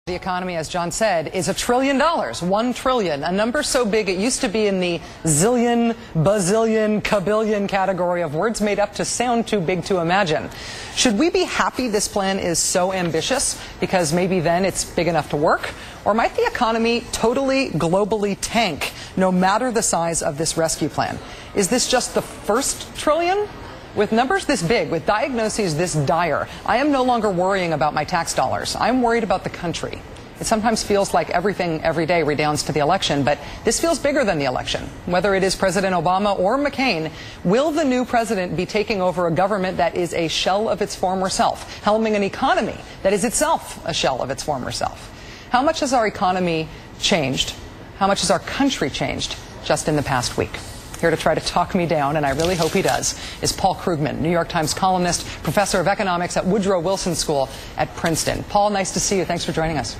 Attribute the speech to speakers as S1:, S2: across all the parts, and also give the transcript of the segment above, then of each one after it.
S1: The economy, as John said, is $1 trillion, 1 trillion, a number so big it used to be in the zillion, bazillion, kabillion category of words made up to sound too big to imagine. Should we be happy this plan is so ambitious because maybe then it's big enough to work? Or might the economy totally, globally tank no matter the size of this rescue plan? Is this just the first trillion? With numbers this big, with diagnoses this dire, I am no longer worrying about my tax dollars. I'm worried about the country. It sometimes feels like everything every day redounds to the election, but this feels bigger than the election. Whether it is President Obama or McCain, will the new president be taking over a government that is a shell of its former self, helming an economy that is itself a shell of its former self? How much has our economy changed? How much has our country changed just in the past week? Here to try to talk me down, and I really hope he does, is Paul Krugman, New York Times columnist, professor of economics at Woodrow Wilson School at Princeton. Paul, nice to see you. Thanks for joining us.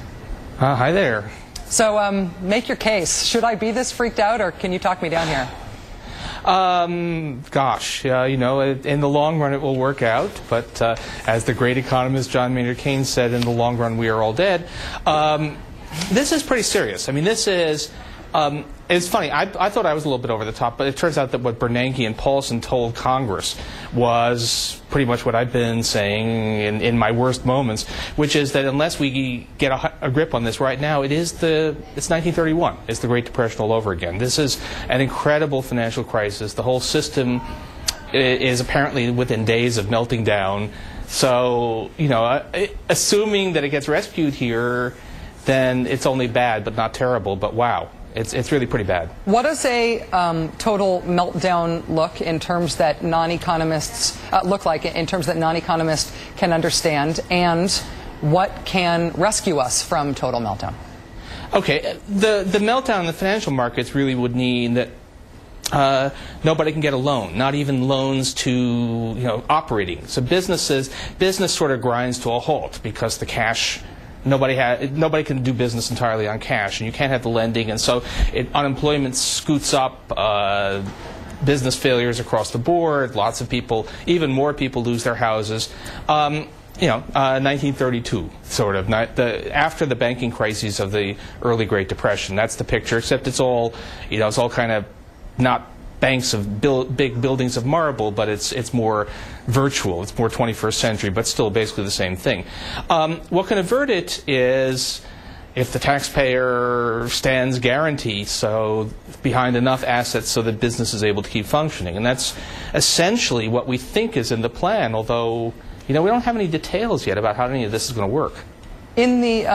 S2: Hi there.
S1: So make your case. Should I be this freaked out, or can you talk me down here?
S2: You know, in the long run it will work out, but as the great economist John Maynard Keynes said, in the long run we are all dead. This is pretty serious. I mean, this is... it's funny, I thought I was a little bit over the top, but it turns out that what Bernanke and Paulson told Congress was pretty much what I've been saying in my worst moments, which is that unless we get a grip on this right now, it's 1931. It's the Great Depression all over again. This is an incredible financial crisis. The whole system is apparently within days of melting down. So, you know, assuming that it gets rescued here, then it's only bad but not terrible. But wow. It's really pretty bad. What
S1: does a total meltdown look in terms that non-economists in terms that non-economists can understand, and what can rescue us from total meltdown?
S2: Okay, the meltdown in the financial markets really would mean that nobody can get a loan, not even loans to operating. So business sort of grinds to a halt because the cash. Nobody can do business entirely on cash, and you can't have the lending, and so unemployment scoots up, business failures across the board, lots of people, even more people lose their houses. 1932, sort of, after the banking crises of the early Great Depression. That's the picture, except it's all kind of not banks of big buildings of marble, but it's more virtual. It's more 21st century, but still basically the same thing. What can avert it is if the taxpayer stands guarantee behind enough assets so that business is able to keep functioning. And that's essentially what we think is in the plan, although we don't have any details yet about how any of this is going to work.
S1: In the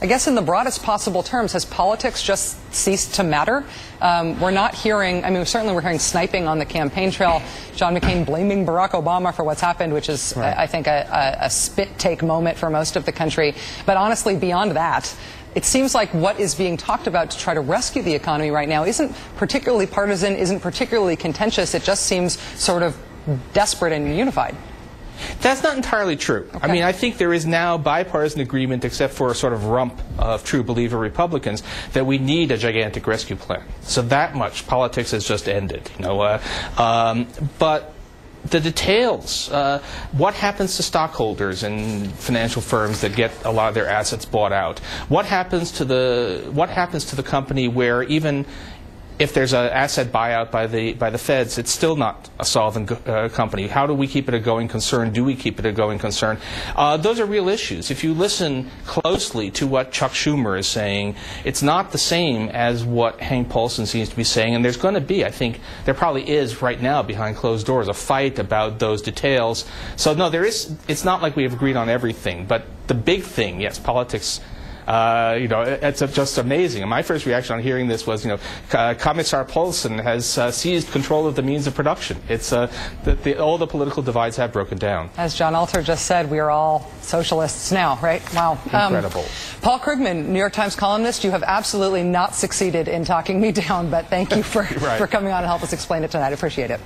S1: I guess in the broadest possible terms, has politics just ceased to matter? We're not hearing, certainly we're hearing sniping on the campaign trail, John McCain blaming Barack Obama for what's happened, which is, right. I think, a spit-take moment for most of the country. But honestly, beyond that, it seems like what is being talked about to try to rescue the economy right now isn't particularly partisan, isn't particularly contentious. It just seems sort of desperate and unified.
S2: That's not entirely true. Okay. I mean, I think there is now bipartisan agreement, except for a sort of rump of true believer Republicans, that we need a gigantic rescue plan. So that much politics has just ended. But the details, what happens to stockholders in financial firms that get a lot of their assets bought out? What happens to the company where even if there's an asset buyout by the feds, it's still not a solvent company. How do we keep it a going concern? Do we keep it a going concern? Those are real issues. If you listen closely to what Chuck Schumer is saying, it's not the same as what Hank Paulson seems to be saying. And there's going to be, I think, there probably is right now behind closed doors, a fight about those details. So no, it's not like we have agreed on everything. But the big thing, yes, politics. It's just amazing. And my first reaction on hearing this was, Commissar Paulson has seized control of the means of production. It's all the political divides have broken down.
S1: As John Alter just said, we are all socialists now, right? Wow.
S2: Incredible.
S1: Paul Krugman, New York Times columnist, you have absolutely not succeeded in talking me down, but thank you for coming on and help us explain it tonight. I appreciate it.